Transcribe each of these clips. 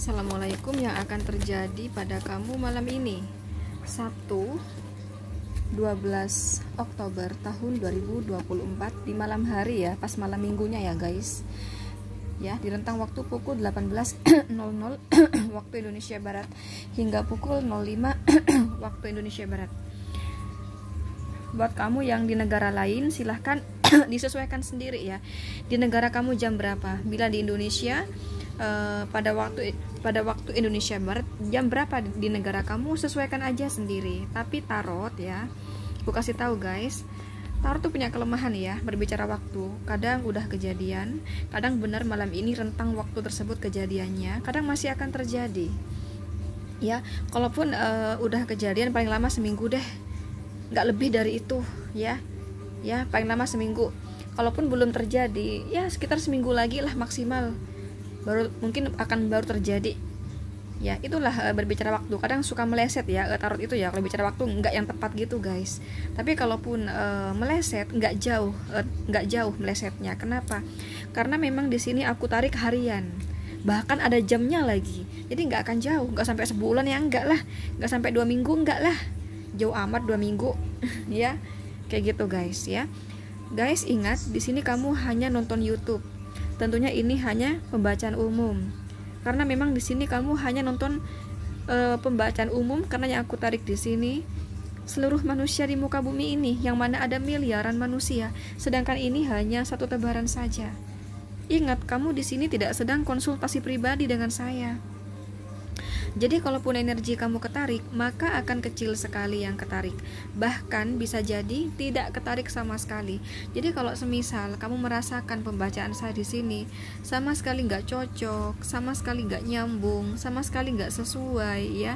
Assalamualaikum yang akan terjadi pada kamu malam ini, Sabtu 12 Oktober tahun 2024 di malam hari ya, pas malam minggunya ya guys ya, di rentang waktu pukul 18.00 waktu Indonesia Barat hingga pukul 05 waktu Indonesia Barat. Buat kamu yang di negara lain silahkan disesuaikan sendiri ya, di negara kamu jam berapa. Bila di Indonesia pada waktu Indonesia Barat jam berapa di negara kamu, sesuaikan aja sendiri. Tapi tarot ya, aku kasih tahu guys, tarot tuh punya kelemahan ya, berbicara waktu. Kadang udah kejadian, kadang benar malam ini rentang waktu tersebut kejadiannya, kadang masih akan terjadi ya. Kalaupun udah kejadian paling lama seminggu deh, nggak lebih dari itu ya, paling lama seminggu. Kalaupun belum terjadi ya sekitar seminggu lagi lah maksimal, baru mungkin akan baru terjadi ya. Itulah berbicara waktu. Kadang suka meleset ya tarot itu ya, kalau bicara waktu nggak yang tepat gitu guys. Tapi kalaupun meleset nggak jauh melesetnya. Kenapa? Karena memang di sini aku tarik harian, bahkan ada jamnya lagi, jadi nggak akan jauh, nggak sampai sebulan ya, enggak lah, nggak sampai 2 minggu, enggak lah, jauh amat 2 minggu ya, kayak gitu guys ya. Guys ingat, di sini kamu hanya nonton YouTube. Tentunya ini hanya pembacaan umum, karena memang di sini kamu hanya nonton pembacaan umum, karena yang aku tarik di sini seluruh manusia di muka bumi ini, yang mana ada miliaran manusia, sedangkan ini hanya satu tebaran saja. Ingat, kamu di sini tidak sedang konsultasi pribadi dengan saya. Jadi kalaupun energi kamu ketarik, maka akan kecil sekali yang ketarik. Bahkan bisa jadi tidak ketarik sama sekali. Jadi kalau semisal kamu merasakan pembacaan saya di sini sama sekali nggak cocok, sama sekali nggak nyambung, sama sekali nggak sesuai ya,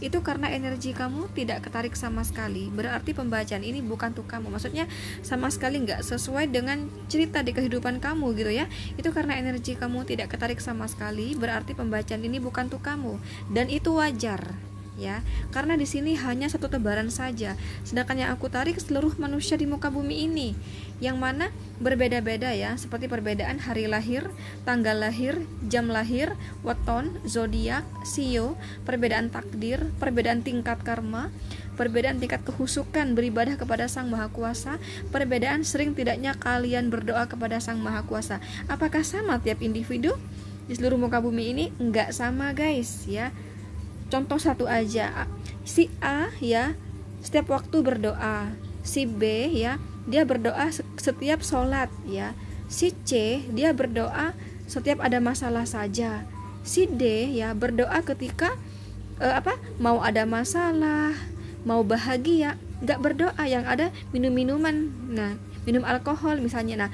itu karena energi kamu tidak ketarik sama sekali. Berarti pembacaan ini bukan untuk kamu. Maksudnya sama sekali nggak sesuai dengan cerita di kehidupan kamu gitu ya. Itu karena energi kamu tidak ketarik sama sekali. Berarti pembacaan ini bukan untuk kamu. Dan itu wajar ya, karena di sini hanya satu tebaran saja, sedangkan yang aku tarik seluruh manusia di muka bumi ini, yang mana berbeda-beda ya, seperti perbedaan hari lahir, tanggal lahir, jam lahir, weton, zodiak, sio, perbedaan takdir, perbedaan tingkat karma, perbedaan tingkat kehusukan beribadah kepada Sang Maha Kuasa, perbedaan sering tidaknya kalian berdoa kepada Sang Maha Kuasa. Apakah sama tiap individu di seluruh muka bumi ini? Enggak sama guys ya. Contoh satu aja, si A ya setiap waktu berdoa, si B ya dia berdoa setiap sholat ya, si C dia berdoa setiap ada masalah saja, si D ya berdoa ketika mau ada masalah, mau bahagia, nggak berdoa, yang ada minum-minuman, nah minum alkohol misalnya. Nah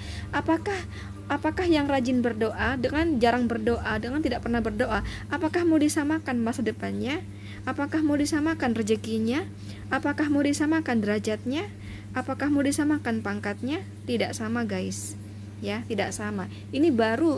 apakah yang rajin berdoa dengan jarang berdoa, dengan tidak pernah berdoa, apakah mau disamakan masa depannya? Apakah mau disamakan rezekinya? Apakah mau disamakan derajatnya? Apakah mau disamakan pangkatnya? Tidak sama guys ya, tidak sama. Ini baru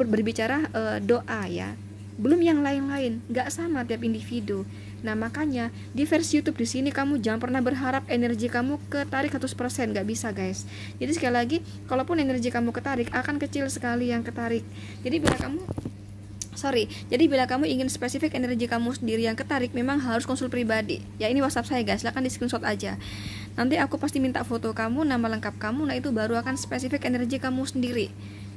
berbicara doa ya, belum yang lain-lain, nggak sama tiap individu. Nah makanya di versi YouTube di sini kamu jangan pernah berharap energi kamu ketarik 100%, nggak bisa guys. Jadi sekali lagi, kalaupun energi kamu ketarik akan kecil sekali yang ketarik. Jadi bila kamu ingin spesifik energi kamu sendiri yang ketarik, memang harus konsul pribadi. Ya ini WhatsApp saya guys, silahkan di screenshot aja. Nanti aku pasti minta foto kamu, nama lengkap kamu, nah itu baru akan spesifik energi kamu sendiri.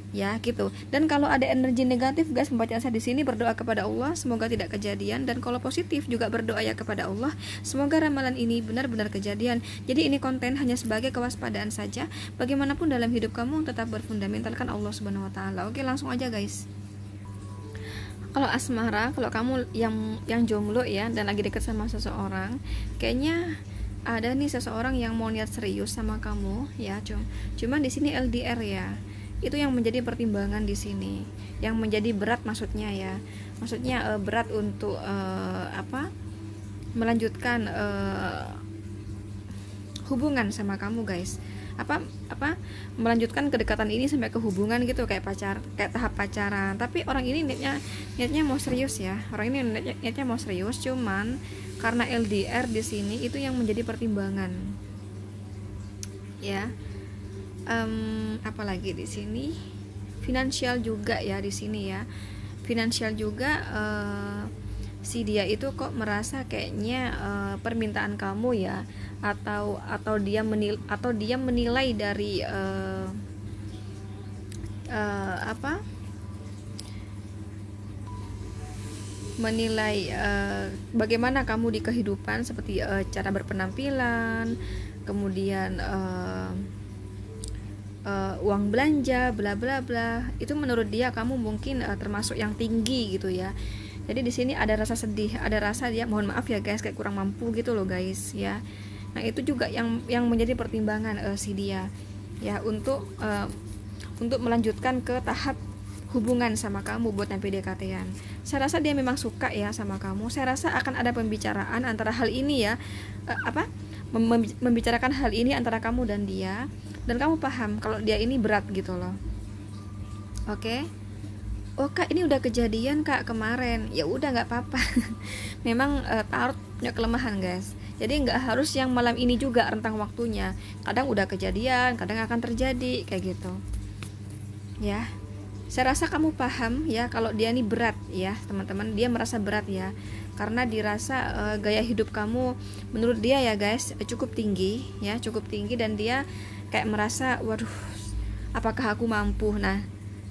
Ya gitu. Dan kalau ada energi negatif guys, pembacaan saya di sini berdoa kepada Allah semoga tidak kejadian, dan kalau positif juga berdoa ya kepada Allah semoga ramalan ini benar-benar kejadian. Jadi ini konten hanya sebagai kewaspadaan saja. Bagaimanapun dalam hidup kamu tetap berfundamentalkan Allah Subhanahu wa taala. Oke, langsung aja guys. Kalau asmara, kalau kamu yang jomblo ya dan lagi dekat sama seseorang, kayaknya ada nih seseorang yang mau niat serius sama kamu ya, cuman di sini LDR ya. Itu yang menjadi pertimbangan di sini, yang menjadi berat maksudnya ya, berat untuk melanjutkan hubungan sama kamu guys, melanjutkan kedekatan ini sampai ke hubungan gitu, kayak tahap pacaran. Tapi orang ini niatnya mau serius ya, orang ini niatnya mau serius, cuman karena LDR di sini itu yang menjadi pertimbangan ya. Apalagi di sini finansial juga ya, di sini ya finansial juga. Si dia itu kok merasa kayaknya permintaan kamu ya, atau dia menilai dari menilai bagaimana kamu di kehidupan, seperti cara berpenampilan, kemudian uang belanja, bla bla bla. Itu menurut dia kamu mungkin termasuk yang tinggi gitu ya. Jadi di sini ada rasa sedih, ada rasa dia mohon maaf ya guys, kayak kurang mampu gitu loh guys ya. Nah itu juga yang menjadi pertimbangan si dia ya untuk melanjutkan ke tahap hubungan sama kamu buat yang PDKT-an. Saya rasa dia memang suka ya sama kamu. Saya rasa akan ada pembicaraan antara hal ini ya, membicarakan hal ini antara kamu dan dia, dan kamu paham kalau dia ini berat gitu loh. Oke. Oh kak, ini udah kejadian kak kemarin. Ya udah nggak apa-apa. Memang tarot punya kelemahan guys. Jadi nggak harus yang malam ini juga rentang waktunya. Kadang udah kejadian, kadang akan terjadi kayak gitu. Ya, saya rasa kamu paham ya kalau dia ini berat ya teman-teman. Dia merasa berat ya, karena dirasa gaya hidup kamu menurut dia ya guys cukup tinggi ya, cukup tinggi, dan dia kayak merasa waduh apakah aku mampu. Nah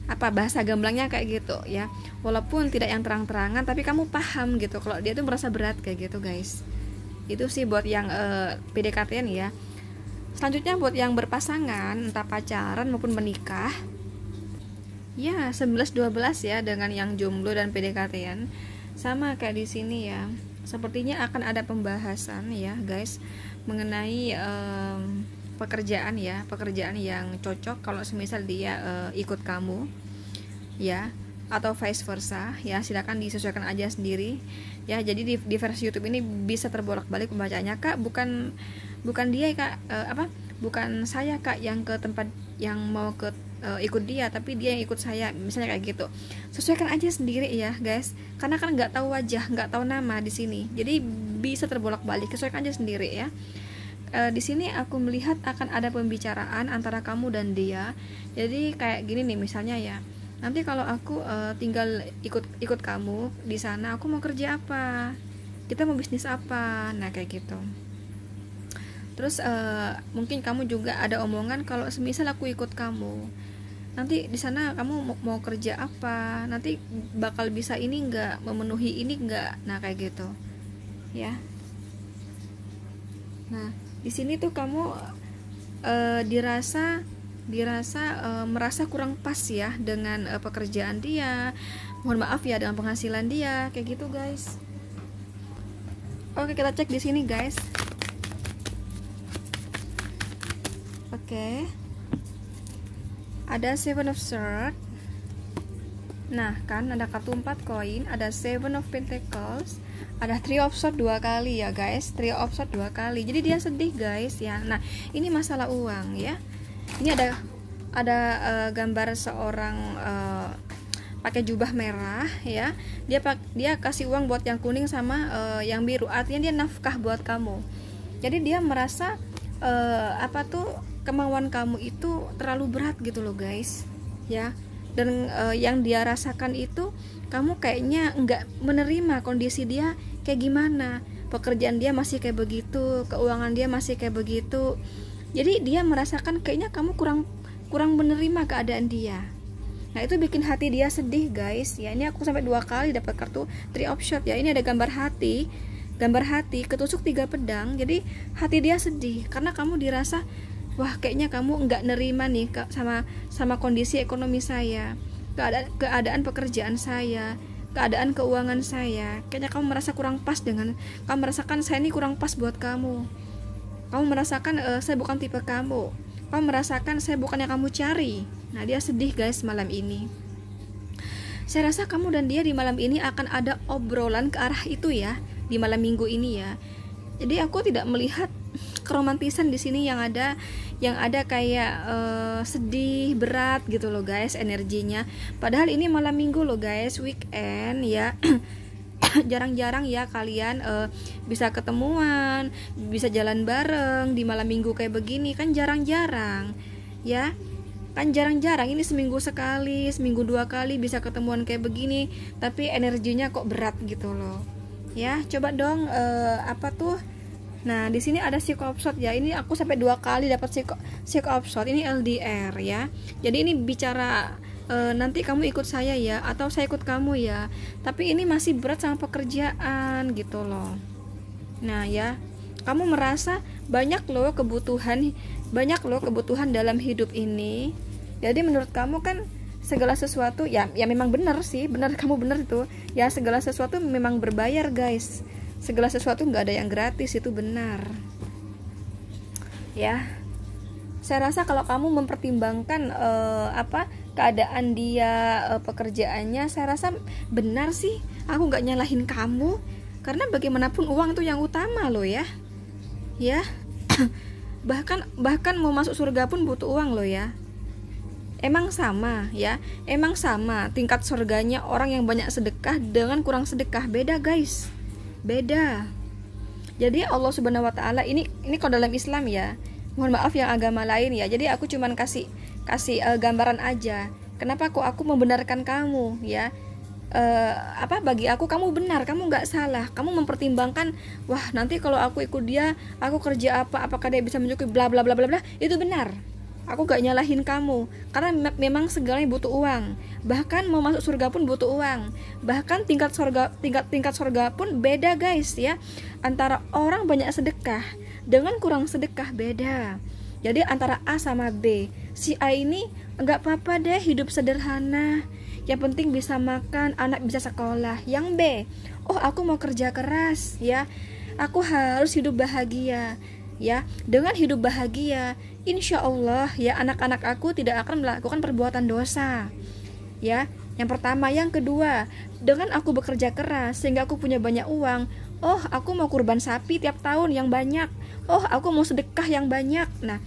bahasa gamblangnya kayak gitu ya, walaupun tidak yang terang-terangan tapi kamu paham gitu kalau dia tuh merasa berat kayak gitu guys. Itu sih buat yang PDKT-an ya. Selanjutnya buat yang berpasangan, entah pacaran maupun menikah ya, 11-12 ya dengan yang jomblo dan PDKT-an. Sama kayak di sini ya, sepertinya akan ada pembahasan ya guys mengenai pekerjaan yang cocok kalau semisal dia ikut kamu ya, atau vice versa ya. Silakan disesuaikan aja sendiri ya. Jadi di versi YouTube ini bisa terbolak-balik pembacanya. Kak, bukan dia kak, bukan saya kak yang ke tempat yang mau ke ikut dia, tapi dia yang ikut saya, misalnya kayak gitu. Sesuaikan aja sendiri ya guys, karena kan nggak tahu wajah, nggak tahu nama di sini, jadi bisa terbolak-balik. Sesuaikan aja sendiri ya. Di sini aku melihat akan ada pembicaraan antara kamu dan dia. Jadi kayak gini nih misalnya ya, nanti kalau aku tinggal ikut kamu di sana, aku mau kerja apa, kita mau bisnis apa, nah kayak gitu. Terus mungkin kamu juga ada omongan kalau semisal aku ikut kamu, nanti di sana kamu mau kerja apa, nanti bakal bisa ini enggak, memenuhi ini enggak, nah kayak gitu ya. Nah di sini tuh kamu dirasa merasa kurang pas ya dengan pekerjaan dia, mohon maaf ya dengan penghasilan dia kayak gitu guys. Oke, kita cek di sini guys. Oke, ada 7 of Swords. Nah kan ada kartu 4 koin, ada 7 of Pentacles, ada 3 of Swords 2 kali ya guys, 3 of Swords 2 kali. Jadi dia sedih guys ya. Nah ini masalah uang ya. Ini ada gambar seorang pakai jubah merah ya. Dia kasih uang buat yang kuning sama yang biru, artinya dia nafkah buat kamu. Jadi dia merasa kemauan kamu itu terlalu berat gitu loh guys ya. Dan yang dia rasakan itu kamu kayaknya nggak menerima kondisi dia kayak gimana, pekerjaan dia masih kayak begitu, keuangan dia masih kayak begitu. Jadi dia merasakan kayaknya kamu kurang menerima keadaan dia. Nah itu bikin hati dia sedih guys ya. Ini aku sampai 2 kali dapat kartu 3 of Swords ya. Ini ada gambar hati ketusuk 3 pedang. Jadi hati dia sedih karena kamu dirasa wah kayaknya kamu nggak nerima nih sama kondisi ekonomi saya, keadaan pekerjaan saya, keadaan keuangan saya. Kayaknya kamu merasa kurang pas kamu merasakan saya ini kurang pas buat kamu. Kamu merasakan saya bukan tipe kamu. Kamu merasakan saya bukan yang kamu cari. Nah dia sedih guys malam ini. Saya rasa kamu dan dia di malam ini akan ada obrolan ke arah itu ya, di malam minggu ini ya. Jadi aku tidak melihat keromantisan di sini yang ada kayak sedih, berat gitu loh guys energinya. Padahal ini malam minggu loh guys, weekend ya. Jarang-jarang ya kalian bisa ketemuan, bisa jalan bareng di malam minggu kayak begini kan, jarang-jarang ya. Kan jarang-jarang, ini seminggu sekali, seminggu 2 kali bisa ketemuan kayak begini, tapi energinya kok berat gitu loh. Ya, coba dong apa tuh? Nah, di sini ada psikoopsot ya. Ini aku sampai 2 kali dapat psikoopsot. Ini LDR ya. Jadi ini bicara nanti kamu ikut saya ya, atau saya ikut kamu ya. Tapi ini masih berat sama pekerjaan gitu loh. Nah ya, kamu merasa banyak loh kebutuhan dalam hidup ini. Jadi menurut kamu kan segala sesuatu ya memang benar sih, benar, kamu benar itu ya, segala sesuatu memang berbayar guys, segala sesuatu nggak ada yang gratis, itu benar ya. Saya rasa kalau kamu mempertimbangkan keadaan dia, pekerjaannya, saya rasa benar sih, aku nggak nyalahin kamu, karena bagaimanapun uang itu yang utama loh ya bahkan mau masuk surga pun butuh uang loh ya. Emang sama ya, emang sama tingkat surganya orang yang banyak sedekah dengan kurang sedekah, beda guys, beda. Jadi Allah Subhanahu wa taala ini kalau dalam Islam ya, mohon maaf yang agama lain ya, jadi aku cuman kasih gambaran aja. Kenapa kok aku membenarkan kamu ya, bagi aku kamu benar, kamu nggak salah, kamu mempertimbangkan, wah nanti kalau aku ikut dia, aku kerja apakah dia bisa mencukupi, bla bla bla bla bla, itu benar. Aku gak nyalahin kamu, karena memang segalanya butuh uang. Bahkan mau masuk surga pun butuh uang. Bahkan tingkat surga pun beda guys ya. Antara orang banyak sedekah dengan kurang sedekah beda. Jadi antara A sama B, si A ini enggak apa-apa deh hidup sederhana, yang penting bisa makan, anak bisa sekolah. Yang B, oh aku mau kerja keras ya, aku harus hidup bahagia ya. Dengan hidup bahagia, insya Allah ya, anak-anak aku tidak akan melakukan perbuatan dosa ya. Yang pertama. Yang kedua, dengan aku bekerja keras sehingga aku punya banyak uang, oh aku mau kurban sapi tiap tahun yang banyak, oh aku mau sedekah yang banyak. Nah,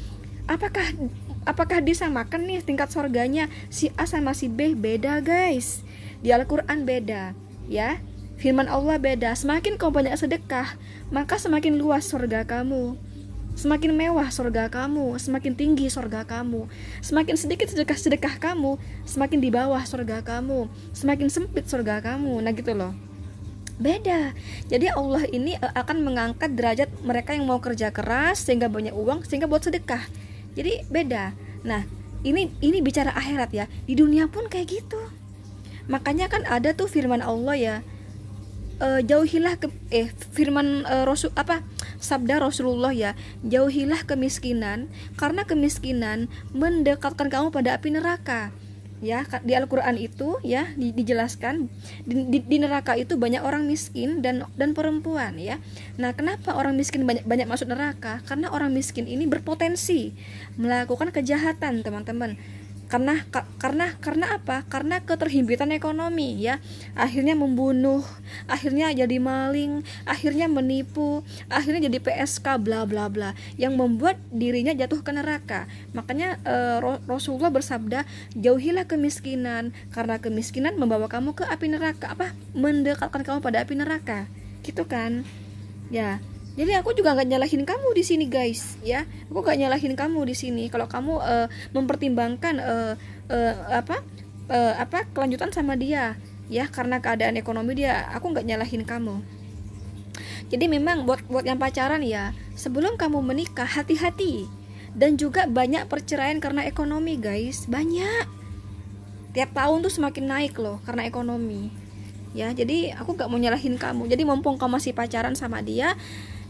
apakah disamakan nih tingkat surganya si A sama si B? Beda guys. Di Al-Quran beda ya, firman Allah beda. Semakin kau banyak sedekah, maka semakin luas surga kamu, semakin mewah surga kamu, semakin tinggi surga kamu. Semakin sedikit sedekah kamu, semakin di bawah surga kamu, semakin sempit surga kamu. Nah gitu loh, beda. Jadi Allah ini akan mengangkat derajat mereka yang mau kerja keras sehingga banyak uang, sehingga buat sedekah. Jadi beda. Nah ini bicara akhirat ya. Di dunia pun kayak gitu. Makanya kan ada tuh firman Allah ya, jauhilah sabda Rasulullah ya, jauhilah kemiskinan, karena kemiskinan mendekatkan kamu pada api neraka ya. Di Al-Quran itu ya dijelaskan, di neraka itu banyak orang miskin dan perempuan ya. Nah kenapa orang miskin banyak masuk neraka? Karena orang miskin ini berpotensi melakukan kejahatan teman-teman. Karena apa? Karena keterhimpitan ekonomi ya. Akhirnya membunuh, akhirnya jadi maling, akhirnya menipu, akhirnya jadi PSK bla bla bla, yang membuat dirinya jatuh ke neraka. Makanya Rasulullah bersabda, jauhilah kemiskinan, karena kemiskinan membawa kamu ke api neraka. Mendekatkan kamu pada api neraka. Gitu kan? Ya. Jadi aku juga nggak nyalahin kamu di sini guys, ya. Aku nggak nyalahin kamu di sini. Kalau kamu mempertimbangkan kelanjutan sama dia, ya, karena keadaan ekonomi dia, aku nggak nyalahin kamu. Jadi memang buat yang pacaran ya, sebelum kamu menikah hati-hati. Dan juga banyak perceraian karena ekonomi guys, banyak. Tiap tahun tuh semakin naik loh karena ekonomi. Ya, jadi aku nggak mau nyalahin kamu. Jadi mumpung kamu masih pacaran sama dia,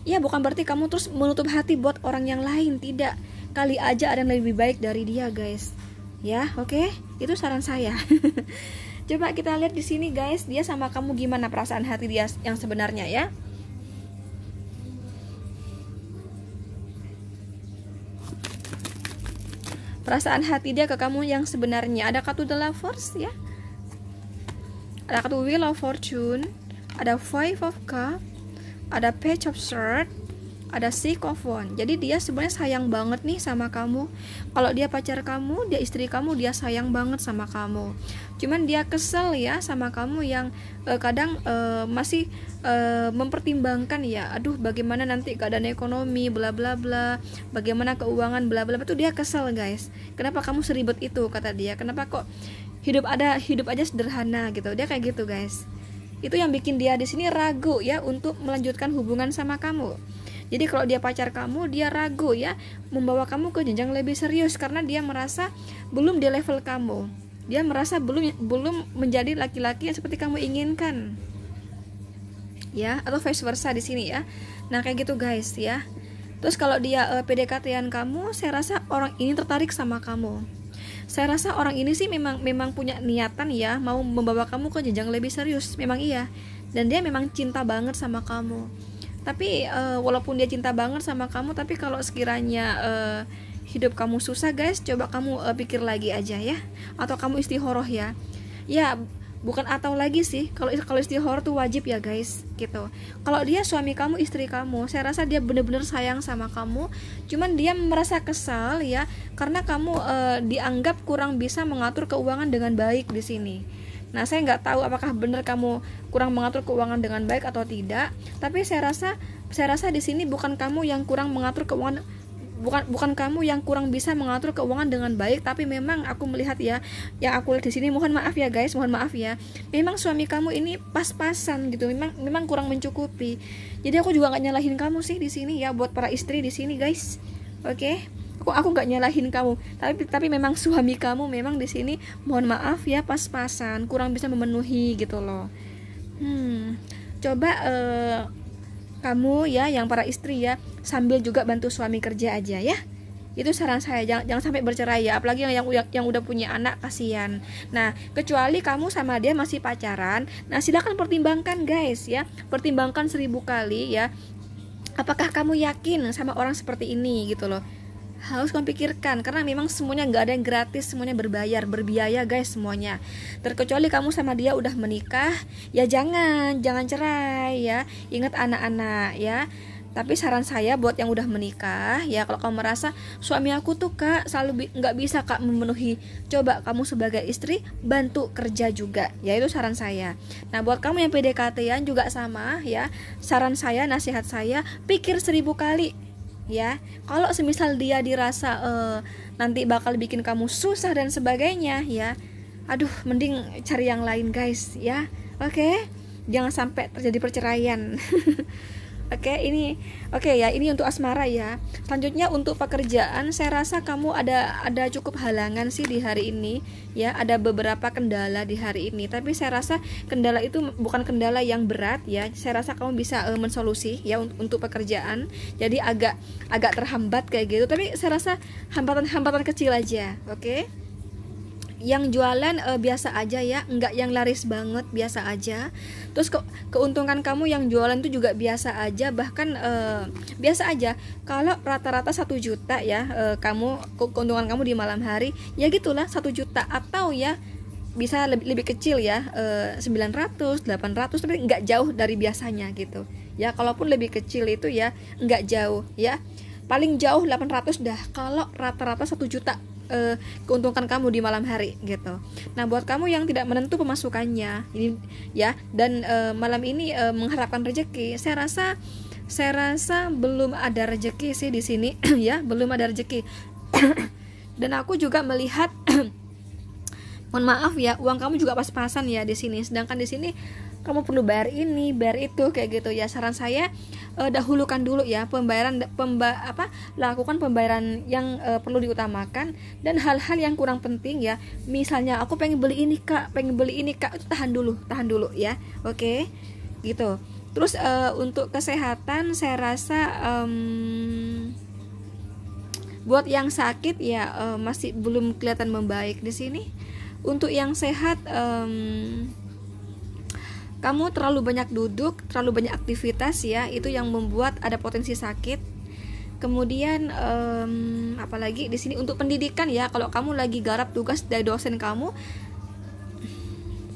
ya bukan berarti kamu terus menutup hati buat orang yang lain, tidak. Kali aja ada yang lebih baik dari dia guys. Ya, oke? Itu saran saya. Coba kita lihat di sini guys, dia sama kamu gimana perasaan hati dia yang sebenarnya ya. Perasaan hati dia ke kamu yang sebenarnya. Ada kartu The Lovers ya. Ada kartu Wheel of Fortune, ada Five of Cups, ada Page of Swords, ada psikofon. Jadi dia sebenarnya sayang banget nih sama kamu. Kalau dia pacar kamu, dia istri kamu, dia sayang banget sama kamu. Cuman dia kesel ya sama kamu yang kadang masih mempertimbangkan ya, aduh bagaimana nanti keadaan ekonomi bla bla bla, bagaimana keuangan bla bla bla. Itu dia kesel guys. Kenapa kamu seribet itu, kata dia. Kenapa kok hidup aja sederhana gitu. Dia kayak gitu guys. Itu yang bikin dia di sini ragu ya untuk melanjutkan hubungan sama kamu. Jadi kalau dia pacar kamu, dia ragu ya membawa kamu ke jenjang lebih serius karena dia merasa belum di level kamu. Dia merasa belum menjadi laki-laki yang seperti kamu inginkan. Ya, atau vice versa di sini ya. Nah, kayak gitu guys ya. Terus kalau dia PDKT-an kamu, saya rasa orang ini tertarik sama kamu. Saya rasa orang ini sih memang punya niatan ya mau membawa kamu ke jenjang lebih serius. Memang iya. Dan dia memang cinta banget sama kamu. Tapi walaupun dia cinta banget sama kamu, tapi kalau sekiranya hidup kamu susah guys, coba kamu pikir lagi aja ya. Atau kamu istikharah ya. Ya, bukan atau lagi sih. Kalau istikharah tuh wajib ya guys, gitu. Kalau dia suami kamu, istri kamu, saya rasa dia benar-benar sayang sama kamu. Cuman dia merasa kesal ya karena kamu dianggap kurang bisa mengatur keuangan dengan baik di sini. Nah, saya nggak tahu apakah benar kamu kurang mengatur keuangan dengan baik atau tidak. Tapi saya rasa di sini bukan kamu yang kurang mengatur keuangan, bukan kamu yang kurang bisa mengatur keuangan dengan baik, tapi memang aku melihat ya, yang aku lihat di sini, mohon maaf ya guys, mohon maaf ya. Memang suami kamu ini pas-pasan gitu, memang kurang mencukupi. Jadi aku juga nggak nyalahin kamu sih di sini ya, buat para istri di sini guys. Oke? Aku nggak nyalahin kamu, tapi memang suami kamu memang di sini mohon maaf ya pas-pasan, kurang bisa memenuhi gitu loh. Coba kamu ya yang para istri ya sambil juga bantu suami kerja aja ya. Itu saran saya, jangan sampai bercerai ya, apalagi yang udah punya anak, kasihan. Nah, kecuali kamu sama dia masih pacaran, nah silakan pertimbangkan guys ya, pertimbangkan 1000 kali ya. Apakah kamu yakin sama orang seperti ini gitu loh. Harus kamu pikirkan, karena memang semuanya nggak ada yang gratis, semuanya berbiaya guys semuanya. Terkecuali kamu sama dia udah menikah, ya jangan cerai ya. Ingat anak-anak ya. Tapi saran saya buat yang udah menikah ya, kalau kamu merasa suami aku tuh kak selalu nggak bisa kak memenuhi, coba kamu sebagai istri bantu kerja juga ya, itu saran saya. Nah, buat kamu yang PDKT-an juga sama ya, saran saya, nasihat saya, pikir 1000 kali ya. Kalau semisal dia dirasa nanti bakal bikin kamu susah dan sebagainya ya, aduh mending cari yang lain guys ya. Oke? Jangan sampai terjadi perceraian. Ini untuk asmara ya. Selanjutnya untuk pekerjaan, saya rasa kamu ada cukup halangan sih di hari ini ya, ada beberapa kendala di hari ini, tapi saya rasa kendala itu bukan kendala yang berat ya. Saya rasa kamu bisa mensolusi ya untuk pekerjaan. Jadi agak terhambat kayak gitu, tapi saya rasa hambatan kecil aja. Oke? Yang jualan biasa aja ya, enggak yang laris banget, biasa aja. Terus keuntungan kamu yang jualan itu juga biasa aja, bahkan biasa aja. Kalau rata-rata 1 juta ya, keuntungan kamu di malam hari ya gitulah 1 juta, atau ya bisa lebih kecil ya, 900, 800, tapi enggak jauh dari biasanya gitu ya. Kalaupun lebih kecil itu ya enggak jauh ya, paling jauh 800 dah kalau rata-rata 1 juta keuntungan kamu di malam hari gitu. Nah, buat kamu yang tidak menentu pemasukannya ini ya, dan malam ini mengharapkan rezeki, saya rasa belum ada rezeki sih di sini ya, belum ada rezeki. Dan aku juga melihat mohon maaf ya, uang kamu juga pas-pasan ya di sini, sedangkan di sini kamu perlu bayar ini, bayar itu kayak gitu ya. Saran saya dahulukan dulu ya lakukan pembayaran yang perlu diutamakan, dan hal-hal yang kurang penting ya. Misalnya aku pengen beli ini kak, itu tahan dulu ya. Oke? Gitu. Terus untuk kesehatan saya rasa buat yang sakit ya masih belum kelihatan membaik di sini. Untuk yang sehat, kamu terlalu banyak duduk, terlalu banyak aktivitas ya, itu yang membuat ada potensi sakit. Kemudian apalagi di sini untuk pendidikan ya, kalau kamu lagi garap tugas dari dosen kamu,